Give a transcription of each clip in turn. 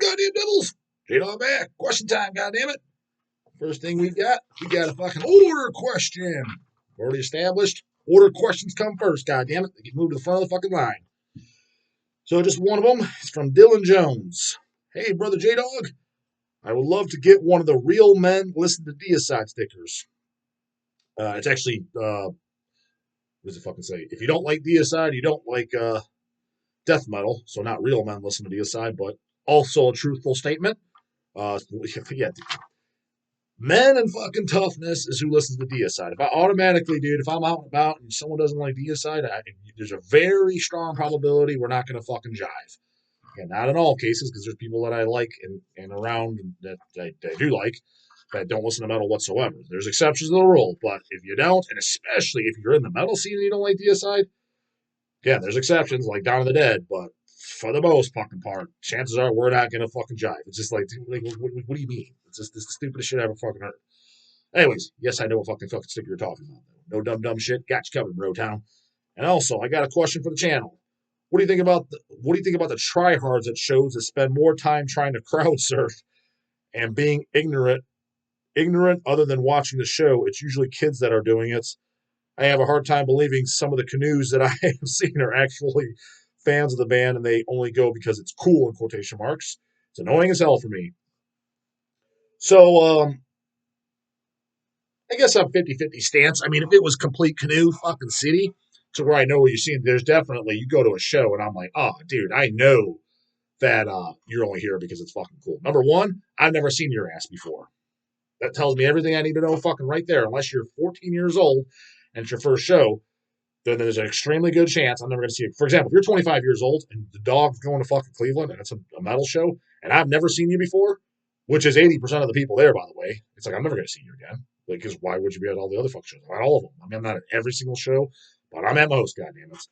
goddamn devils. J-Dawg back. Question time, goddammit. First thing we got a fucking order question. Already established. Order questions come first, goddammit. They get moved to the front of the fucking line. So just one of them is from Dylan Jones. Hey, brother J-Dawg. I would love to get one of the Real Men Listen to Deicide stickers. It's actually, what does it fucking say? If you don't like Deicide, you don't like death metal. So not Real Men Listen to Deicide, but also a truthful statement. Yeah, men and fucking toughness is who listens to Deicide. If I automatically, dude, if I'm out and about and someone doesn't like Deicide, there's a very strong probability we're not going to fucking jive. Again, not in all cases, because there's people that I like and around that I do like that don't listen to metal whatsoever. There's exceptions to the rule, but if you don't, and especially if you're in the metal scene and you don't like Deicide, yeah, there's exceptions like Dawn of the Dead, but for the most fucking part, chances are we're not gonna fucking jive. It's just like what do you mean? It's just the stupidest shit I ever fucking heard. Anyways, yes, I know what fucking sticker you're talking about. No dumb shit. Got you covered, bro town. And also, I got a question for the channel. What do you think about the tryhards at shows that spend more time trying to crowd surf and being ignorant other than watching the show? It's usually kids that are doing it. I have a hard time believing some of the canoes that I have seen are actually fans of the band and they only go because it's cool in quotation marks. It's annoying as hell for me. So, I guess I'm 50-50 stance. I mean, if it was complete canoe fucking city to where I know what you're seeing, there's definitely, you go to a show and I'm like, oh, dude, I know that you're only here because it's fucking cool. Number one, I've never seen your ass before. That tells me everything I need to know fucking right there. Unless you're 14 years old and it's your first show, then there's an extremely good chance I'm never going to see you. For example, if you're 25 years old and the Dawg's going to fucking Cleveland and it's a metal show and I've never seen you before, which is 80% of the people there, by the way, it's like, I'm never going to see you again. Like, because why would you be at all the other fucking shows? I'm at all of them. I mean, I'm not at every single show, but I'm at most, goddammit.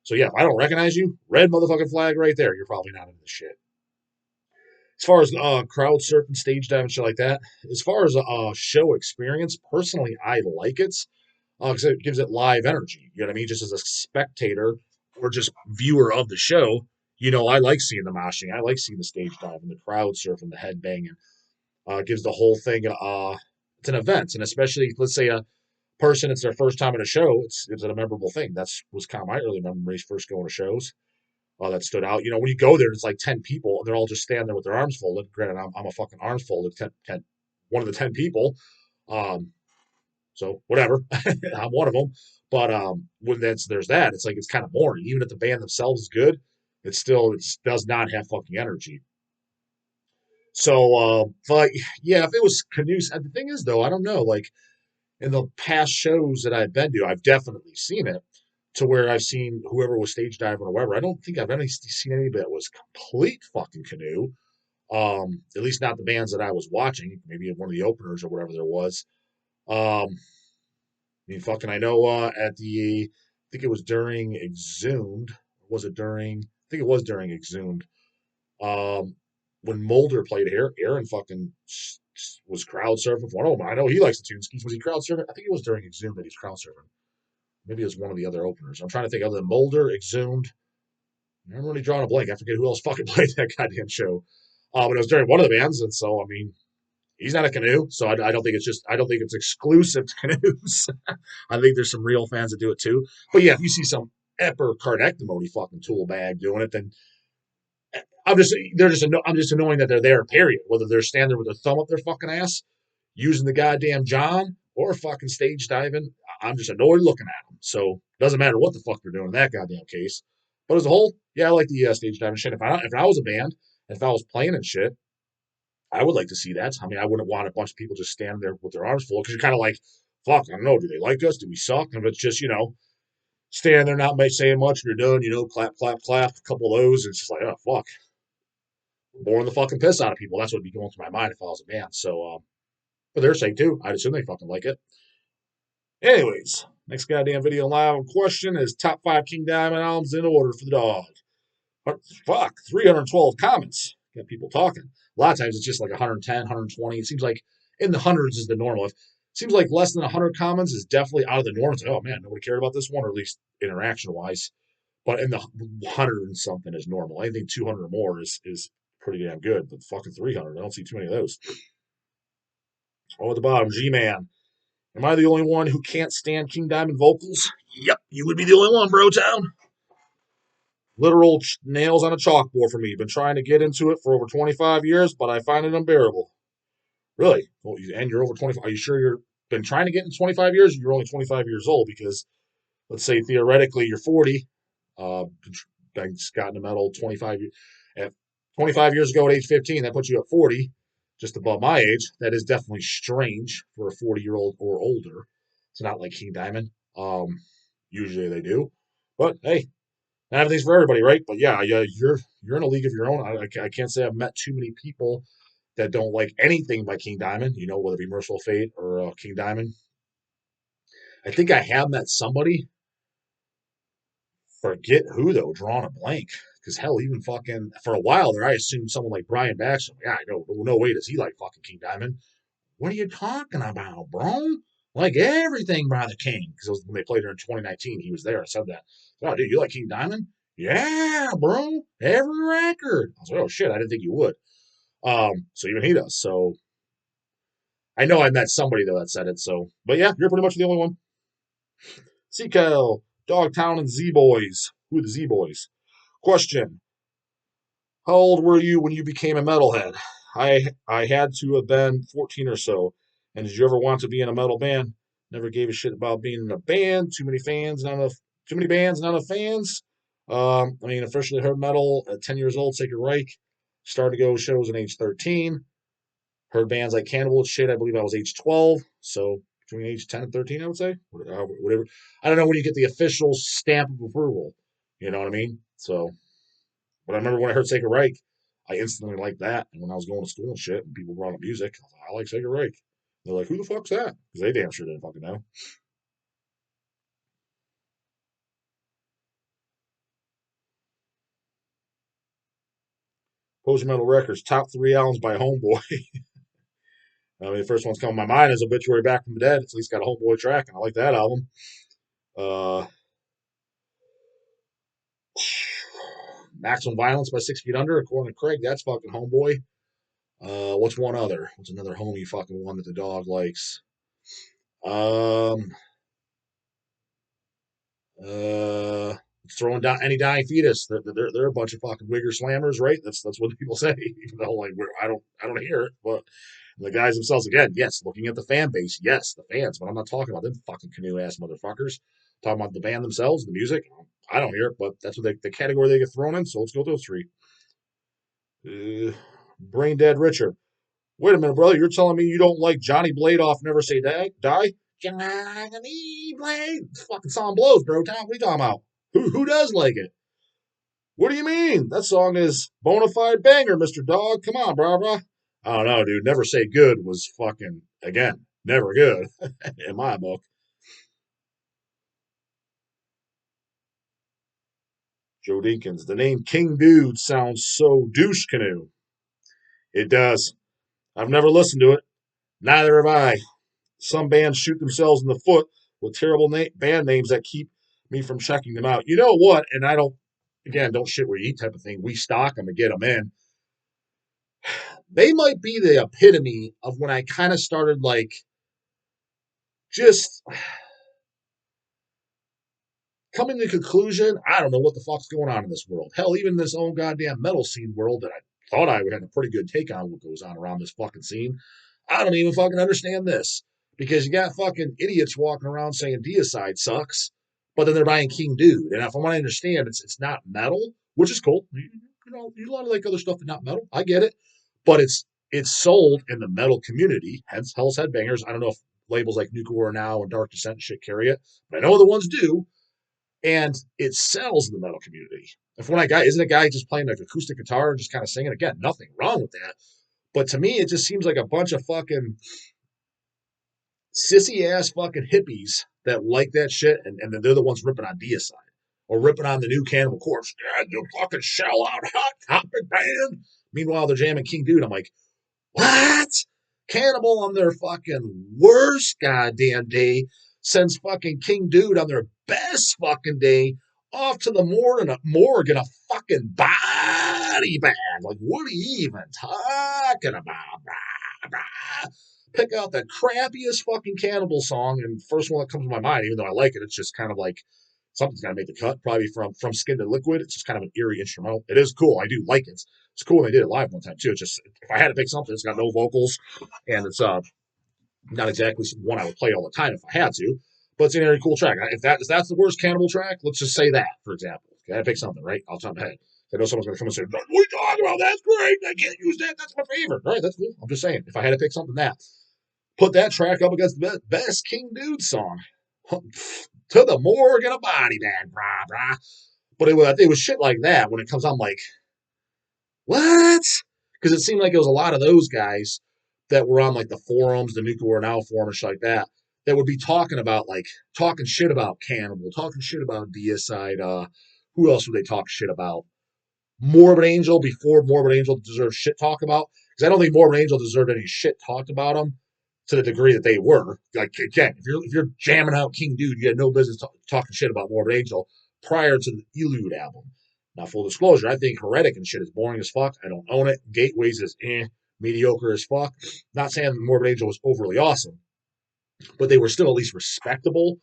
So yeah, if I don't recognize you, red motherfucking flag right there, you're probably not into this shit. As far as crowd surfing, stage dive, and shit like that, as far as a show experience, personally, I like it because it gives it live energy. You know what I mean? Just as a spectator or just viewer of the show, you know, I like seeing the moshing. I like seeing the stage dive and the crowd surfing, the head banging. It gives the whole thing, it's an event. And especially, let's say a person, it's their first time at a show, it's a memorable thing. Was kind of my early memories first going to shows. That stood out. You know, when you go there, it's like 10 people, and they're all just standing there with their arms folded. Granted, I'm a fucking arms folded, one of the 10 people. So whatever, I'm one of them. But when there's that, it's like it's kind of boring. Even if the band themselves is good, it does not have fucking energy. So, but yeah, if it was canoes, the thing is though, I don't know. Like in the past shows that I've been to, I've definitely seen it to where I've seen whoever was stage diving or whatever. I don't think I've seen anybody that was complete fucking canoe. At least not the bands that I was watching. Maybe one of the openers or whatever there was. I mean, fucking, I know I think it was during Exhumed. Was it during? I think it was during Exhumed. When Mulder played here, Aaron fucking was crowd surfing for one of them. I know he likes the tune skis. Was he crowd surfing? I think it was during Exhumed that he's crowd surfing. Maybe it was one of the other openers. I'm trying to think other than Mulder, Exhumed. I'm really drawing a blank. I forget who else fucking played that goddamn show. But it was during one of the bands, and so I mean, he's not a canoe, so I don't think it's exclusive to canoes. I think there's some real fans that do it too. But yeah, if you see some epicardectomony fucking tool bag doing it, then I'm just annoying that they're there. Period. Whether they're standing there with their thumb up their fucking ass, using the goddamn John, or fucking stage diving, I'm just annoyed looking at them. So it doesn't matter what the fuck they're doing in that goddamn case. But as a whole, yeah, I like the stage diving shit. If I was a band, if I was playing and shit, I would like to see that. I mean, I wouldn't want a bunch of people just standing there with their arms full because you're kind of like, fuck, I don't know, do they like us? Do we suck? And if it's just, standing there not saying much and you're done, clap, clap, clap, a couple of those, and it's just like, oh, fuck. Boring the fucking piss out of people. That's what would be going through my mind if I was a band. So, for their sake, too, I'd assume they fucking like it. Anyways, next goddamn video live question is top 5 King Diamond albums in order for the Dawg. But fuck, 312 comments. Got people talking. A lot of times it's just like 110, 120. It seems like in the hundreds is the normal. It seems like less than 100 comments is definitely out of the norm. It's like, oh man, nobody cared about this one, or at least interaction wise. But in the 100 and something is normal. Anything 200 or more is pretty damn good. But fucking 300, I don't see too many of those. Oh, at the bottom, G-Man. Am I the only one who can't stand King Diamond vocals? Yep, you would be the only one, bro town. Literal nails on a chalkboard for me. Been trying to get into it for over 25 years, but I find it unbearable. Really? Well, and you're over 25. Are you sure you've been trying to get in 25 years? You're only 25 years old because, let's say, theoretically, you're 40. Been got into metal 25 at 25 years ago at age 15. That puts you at 40, just above my age. That is definitely strange for a 40-year-old or older. It's not like King Diamond. Usually they do, but hey, not everything's for everybody, right? But yeah, you're in a league of your own. I can't say I've met too many people that don't like anything by King Diamond. You know, whether it be Merciful Fate or King Diamond. I think I have met somebody. Forget who though, drawing a blank. Because hell, even fucking for a while there, I assumed someone like Brian Baxter. Yeah, I know. No way does he like fucking King Diamond. What are you talking about, bro? Like everything by the King. Because when they played her in 2019, he was there. I said that. Oh, dude, you like King Diamond? Yeah, bro. Every record. I was like, oh shit, I didn't think you would. So even he does. So I know I met somebody though that said it. So, but yeah, you're pretty much the only one. Seacal, Dogtown, and Z Boys. Who are the Z Boys? Question: how old were you when you became a metalhead? I had to have been 14 or so. And did you ever want to be in a metal band? Never gave a shit about being in a band. Too many fans, not enough. Too many bands, not enough fans. I mean, officially heard metal at 10 years old. Sacred Reich. Started to go shows at age 13. Heard bands like Cannibal and shit. I believe I was age 12. So between age 10 and 13, I would say. Whatever. I don't know when you get the official stamp of approval. You know what I mean? So, but I remember when I heard Sacred Reich, I instantly liked that. And when I was going to school and shit, and people brought up music, I was like, I like Sacred Reich. They're like, who the fuck's that? Because they damn sure didn't fucking know. Poser Metal Records, top 3 albums by Homeboy. I mean, the first one's coming to my mind is Obituary Back from the Dead. It's at least got a Homeboy track, and I like that album. Uh, Maximum Violence by 6 Feet Under, according to Craig, that's fucking Homeboy. What's one other? What's another homie fucking one that the dog likes? Um, uh, Throwing down any dying fetus. They're a bunch of fucking wigger slammers, right? That's what people say. Even though like I don't hear it, but the guys themselves again, yes, looking at the fan base, yes, the fans, but I'm not talking about them fucking canoe ass motherfuckers. I'm talking about the band themselves, the music. I don't hear it, but that's what the category they get thrown in. So let's go with those three. Brain Dead Richard. Wait a minute, brother. You're telling me you don't like Johnny Blade off Never Say Die? Johnny Blade. Fucking song blows, bro. What are you talking about? Who does like it? What do you mean? That song is bona fide banger, Mr. Dog. Come on, brah. I don't know, dude. Never Say Good was fucking, again, never good in my book. Joe Dinkins. The name King Dude sounds so douche canoe. It does. I've never listened to it. Neither have I. Some bands shoot themselves in the foot with terrible band names that keep me from checking them out. You know what? And I don't, again, don't shit where you eat type of thing. We stock them and get them in. They might be the epitome of when I kind of started like just coming to the conclusion, I don't know what the fuck's going on in this world. Hell, even this own goddamn metal scene world that I thought I would have a pretty good take on what goes on around this fucking scene. I don't even fucking understand this. Because you got fucking idiots walking around saying Deicide sucks, but then they're buying King Dude. And from what I understand, it's not metal, which is cool. You know, you a lot of like other stuff that's not metal. I get it. But it's sold in the metal community, hence Hell's Headbangers. I don't know if labels like Nuclear Now and Dark Descent shit carry it, but I know the ones do. And it sells in the metal community. If when I guy isn't a guy just playing like acoustic guitar and just kind of singing, again, nothing wrong with that. But to me, it just seems like a bunch of fucking sissy ass fucking hippies that like that shit, and then they're the ones ripping on Deicide or ripping on the new Cannibal Corpse. Yeah, you fucking shell out hot topic band. Meanwhile, they're jamming King Dude. I'm like, what? Cannibal on their fucking worst goddamn day sends fucking King Dude on their best fucking day off to the morgue in a fucking body bag. Like, what are you even talking about? Blah, blah. Pick out the crappiest fucking cannibal song, and first one that comes to my mind, even though I like it, it's just kind of like something's got to make the cut, probably from Skin to Liquid. It's just kind of an eerie instrumental. It is cool. I do like it. It's cool when they did it live one time, too. It's just, if I had to pick something, it's got no vocals, and it's not exactly one I would play all the time if I had to, but it's a very cool track. If that's the worst Cannibal track, let's just say that, for example. Okay, I pick something, right? I'll jump ahead. I know someone's going to come and say, what are you talking about? That's great. I can't use that. That's my favorite. All right, that's cool. I'm just saying. If I had to pick something, put that track up against the best King Dude song. To the morgue in a body bag, brah, brah. But it was shit like that when it comes on, I'm like, what? Because it seemed like it was a lot of those guys that were on like the forums, the Nuclear Now forum and shit like that, that would be talking about like talking shit about Cannibal, talking shit about Deicide. Who else would they talk shit about? Morbid Angel before Morbid Angel deserved shit talk about. Because I don't think Morbid Angel deserved any shit talked about them to the degree that they were. Like again, if you're jamming out King Dude, you had no business talking shit about Morbid Angel prior to the Elude album. Now, full disclosure, I think Heretic and shit is boring as fuck. I don't own it. Gateways is mediocre as fuck. Not saying Morbid Angel was overly awesome, but they were still at least respectable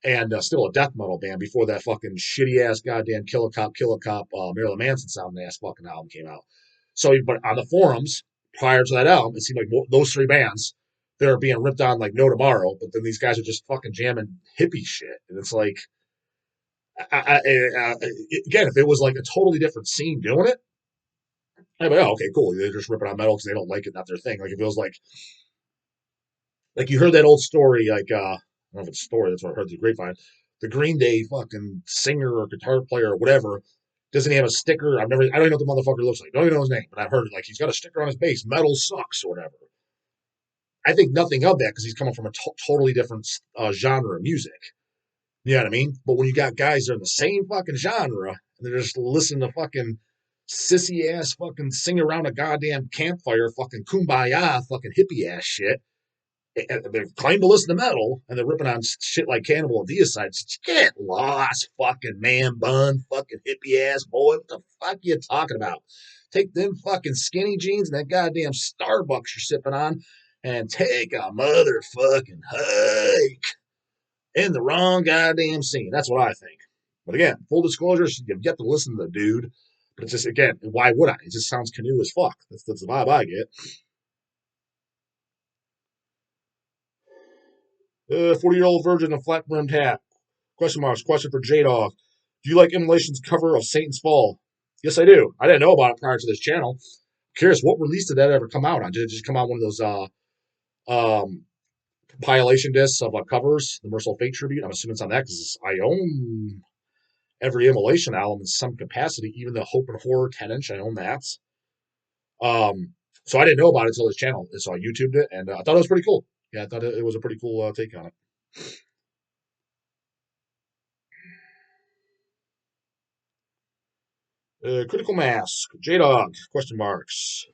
and still a death metal band before that fucking shitty ass goddamn Killer Cop, Marilyn Manson sounding ass fucking album came out. So, but on the forums prior to that album, it seemed like those three bands, they're being ripped on like no tomorrow, but then these guys are just fucking jamming hippie shit. And it's like, again, if it was like a totally different scene doing it, I'd be like, oh, okay, cool. They're just ripping on metal because they don't like it, not their thing. Like if it was like you heard that old story, like I don't know if it's a story, that's what I heard through the grapevine. The Green Day fucking singer or guitar player or whatever doesn't he have a sticker? I don't even know what the motherfucker looks like. I don't even know his name, but I've heard it. Like he's got a sticker on his bass, metal sucks or whatever. I think nothing of that because he's coming from a totally different genre of music. You know what I mean? But when you got guys that are in the same fucking genre and they're just listening to fucking sissy ass fucking sing around a goddamn campfire, fucking kumbaya, fucking hippie ass shit, and they claim to listen to metal and they're ripping on shit like Cannibal and Deicide. Get lost, fucking man bun, fucking hippie ass boy. What the fuck are you talking about? Take them fucking skinny jeans and that goddamn Starbucks you're sipping on and take a motherfucking hike in the wrong goddamn scene. That's what I think. But again, full disclosure, you get to listen to the dude. But it's just, again, why would I? It just sounds canoe as fuck. That's the vibe I get. 40-year-old virgin and flat brimmed hat. Question marks. Question for J-Dawg. Do you like Immolation's cover of Satan's Fall? Yes, I do. I didn't know about it prior to this channel. Curious, what release did that ever come out on? Did it just come out one of those compilation discs of covers, the Merciful Fate tribute? I'm assuming it's on that because I own every Immolation album in some capacity, even the Hope and Horror 10-inch. I own that. So I didn't know about it until this channel, so I YouTubed it, and I thought it was pretty cool. Yeah, I thought it was a pretty cool take on it. Critical Mask, J-Dawg, question marks.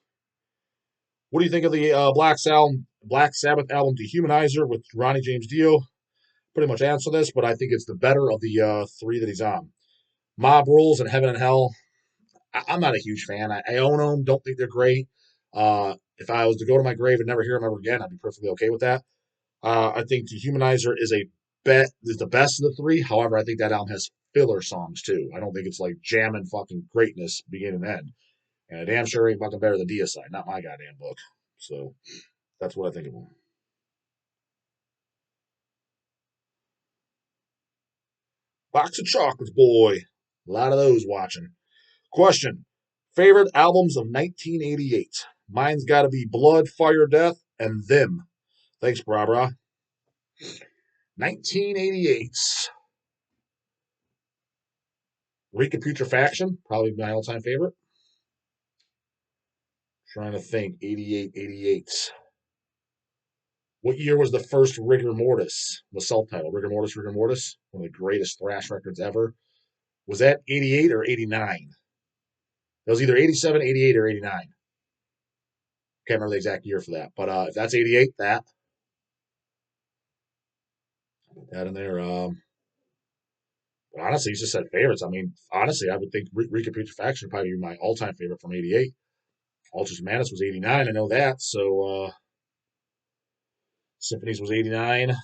What do you think of the Black Sabbath album Dehumanizer with Ronnie James Dio? Pretty much answer this, but I think it's the better of the three that he's on. Mob Rules and Heaven and Hell. I'm not a huge fan. I own them. Don't think they're great. If I was to go to my grave and never hear them ever again, I'd be perfectly okay with that. I think Dehumanizer is the best of the three. However, I think that album has filler songs too. I don't think it's like jamming fucking greatness beginning and end. And I damn sure ain't fucking better than Deicide. Not my goddamn book. So that's what I think of them. Box of chocolates, boy. A lot of those watching. Question. Favorite albums of 1988? Mine's got to be Blood, Fire, Death, and Them. Thanks, brah. 1988. Recaputrefaction, probably my all-time favorite. Trying to think. 88, 88. What year was the first Rigor Mortis? The self-title. Rigor Mortis, Rigor Mortis. One of the greatest thrash records ever. Was that 88 or 89? It was either 87, 88, or 89. Can't remember the exact year for that. But if that's 88, put that in there. Honestly, you just said favorites. I mean, honestly, I would think Reconputrefaction would probably be my all-time favorite from '88. Altars of Madness was '89. I know that. So Symphonies was '89.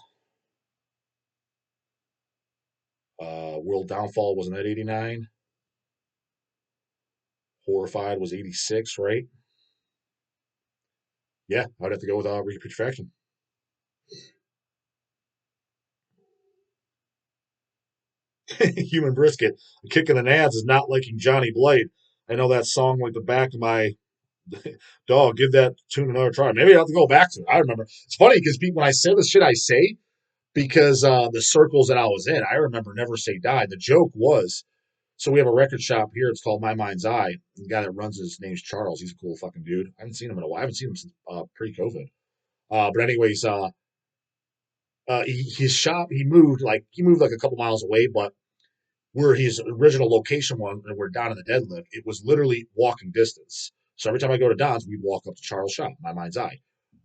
World Downfall wasn't that '89. Horrified was '86, right? Yeah, I'd have to go with Reconputrefaction. Human Brisket. Kicking the nads is not liking Johnny Blight. I know that song like the back of my dog. Give that tune another try. Maybe I'll have to go back to it. I remember. It's funny because when I say the shit I say, because the circles that I was in, I remember Never Say Die. The joke was, so we have a record shop here. It's called My Mind's Eye. The guy that runs his name's Charles. He's a cool fucking dude. I haven't seen him in a while. I haven't seen him since pre-COVID. But anyways, his shop he moved like a couple miles away, but where his original location was, and where Don and the Dead lived, it was literally walking distance. So every time I go to Don's, we'd walk up to Charles' shop, My Mind's Eye.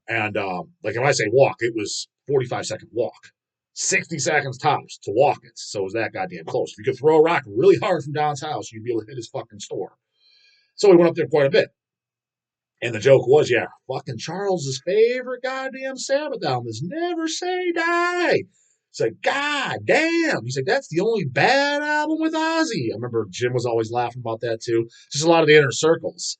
And like when I say walk, it was 45-second walk, 60 seconds tops to walk it. So it was that goddamn close. If you could throw a rock really hard from Don's house, you'd be able to hit his fucking store. So we went up there quite a bit. And the joke was, yeah, fucking Charles's favorite goddamn Sabbath album is Never Say Die. It's like, God damn. He's like, that's the only bad album with Ozzy. I remember Jim was always laughing about that too. Just a lot of the inner circles.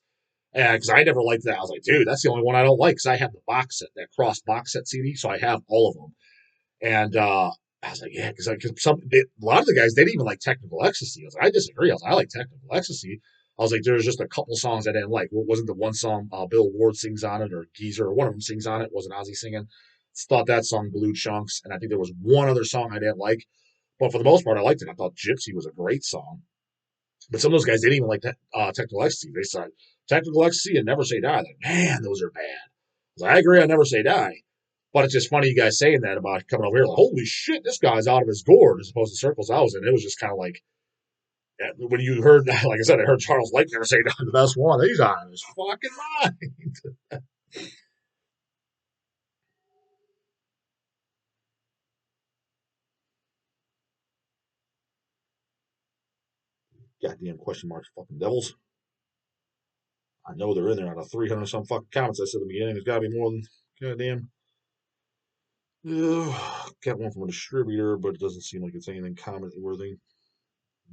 Because I never liked that. I was like, dude, that's the only one I don't like because I have the box set, that cross box set CD. So I have all of them. And I was like, yeah, because a lot of the guys, they didn't even like Technical Ecstasy. I was like, I disagree. I like Technical Ecstasy. I was like, there's just a couple songs I didn't like. What wasn't the one song Bill Ward sings on it or Geezer or one of them sings on it? Wasn't Ozzy singing? Thought that song blew chunks. And I think there was one other song I didn't like. But for the most part, I liked it. I thought Gypsy was a great song. But some of those guys didn't even like that Technical Ecstasy. They said Technical Ecstasy and Never Say Die. Like, man, those are bad. I was like, I agree. I Never Say Die. But it's just funny you guys saying that about coming over here. Like, holy shit, this guy's out of his gourd as opposed to circles I was in. It was just kind of like when you heard, like I said, I heard Charles Lake Never Say Die, the best one. He's out of his fucking mind. Goddamn question marks, fucking devils. I know they're in there out of 300 some fucking comments I said at the beginning. There's got to be more than goddamn. Got one from a distributor, but it doesn't seem like it's anything comment worthy.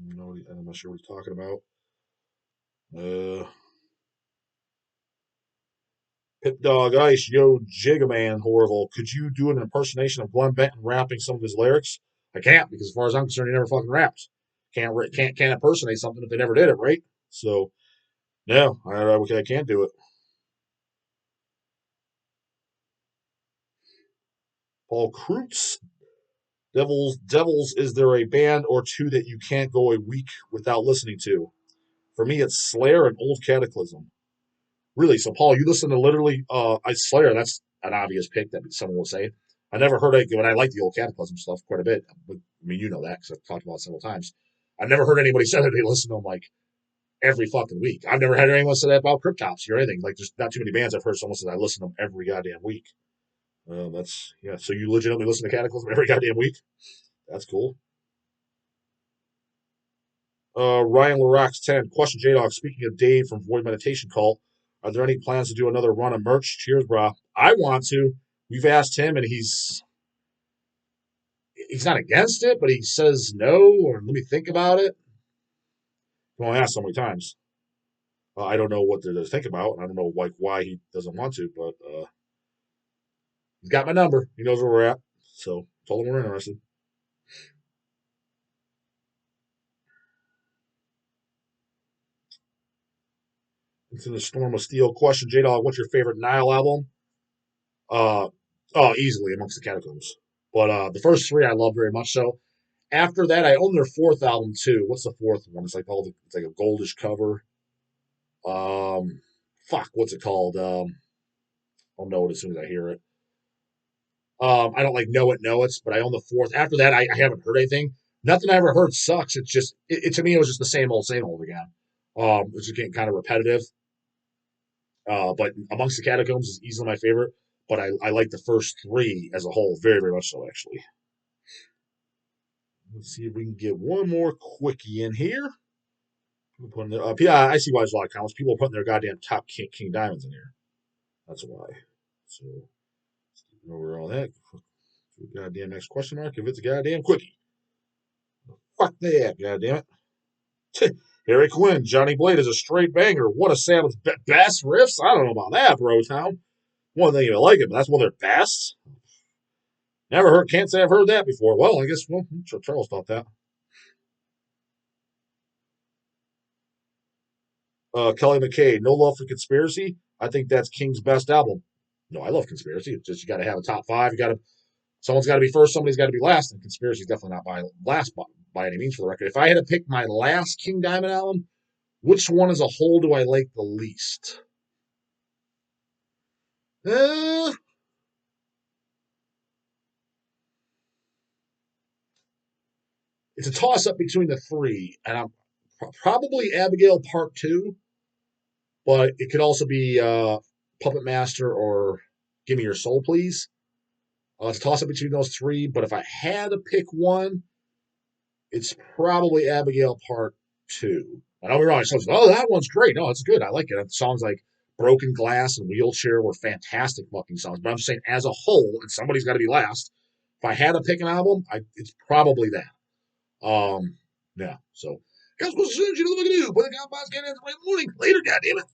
No, I'm not sure what he's talking about. Uh, Pit Dog Ice, yo, Jigaman, horrible. Could you do an impersonation of Glenn Benton rapping some of his lyrics? I can't because, as far as I'm concerned, he never fucking rapped. Can't impersonate something if they never did it, right? So no, I can't do it. Paul Kreutz, Devils. Is there a band or two that you can't go a week without listening to? For me, it's Slayer and Old Cataclysm. Really? So, Paul, you listen to literally Slayer. That's an obvious pick that someone will say. I never heard it, but I like the Old Cataclysm stuff quite a bit. I mean, you know that because I've talked about it several times. I've never heard anybody say that they listen to them like every fucking week. I've never had anyone say that about Cryptopsy or anything. Like, there's not too many bands I've heard someone say I listen to them every goddamn week. That's yeah. So you legitimately listen to Cataclysm every goddamn week? That's cool. Ryan Larax 10. Question J Dog. Speaking of Dave from Void Meditation Cult, are there any plans to do another run of merch? Cheers, brah. I want to. We've asked him, and he's not against it, but he says no, or let me think about it. Well, I asked so many times. I don't know what to think about, and I don't know like why he doesn't want to, but he's got my number. He knows where we're at, so told him we're interested. It's in the Storm of Steel. Question J Dog. What's your favorite Nile album? Uh, oh, easily amongst the Catacombs. But the first three I love very much so. After that, I own their fourth album too. What's the fourth one? It's like a goldish cover. Um, fuck, what's it called? I'll know it as soon as I hear it. I don't like know it, but I own the fourth. After that, I haven't heard anything. Nothing I ever heard sucks. It's just to me it was just the same old again. It's just getting kind of repetitive. But amongst the Catacombs is easily my favorite. But I like the first three as a whole very very much so actually. Let's see if we can get one more quickie in here. Putting their, yeah, I see why there's a lot of comments. People are putting their goddamn top king diamonds in here. That's why. So, over all that. Goddamn next question mark. If it's a goddamn quickie. Fuck that, goddamn it. Harry Quinn, Johnny Blade is a straight banger. What a Sabbath best riffs. I don't know about that, Bro Town. One thing you like it, but that's one of their best. Never heard. Can't say I've heard that before. Well, I guess. Well, I'm sure Charles thought that. Kelly McKay, No Love for Conspiracy. I think that's King's best album. No, I love Conspiracy. It's just you got to have a top five. You got to. Someone's got to be first. Somebody's got to be last. And Conspiracy is definitely not by last by any means for the record. If I had to pick my last King Diamond album, which one as a whole do I like the least? Uh, it's a toss up between the three, and I'm probably Abigail Part Two, but it could also be Puppet Master or Give Me Your Soul, Please. It's a toss up between those three, but if I had to pick one, it's probably Abigail Part Two. I don't be wrong. Someone's, oh, that one's great. No, it's good. I like it. Songs like Broken Glass and Wheelchair were fantastic fucking songs. But I'm just saying, as a whole, and somebody's got to be last. If I had to pick an album, it's probably that. Yeah. So, guys, we'll see you in the morning. Later, goddammit.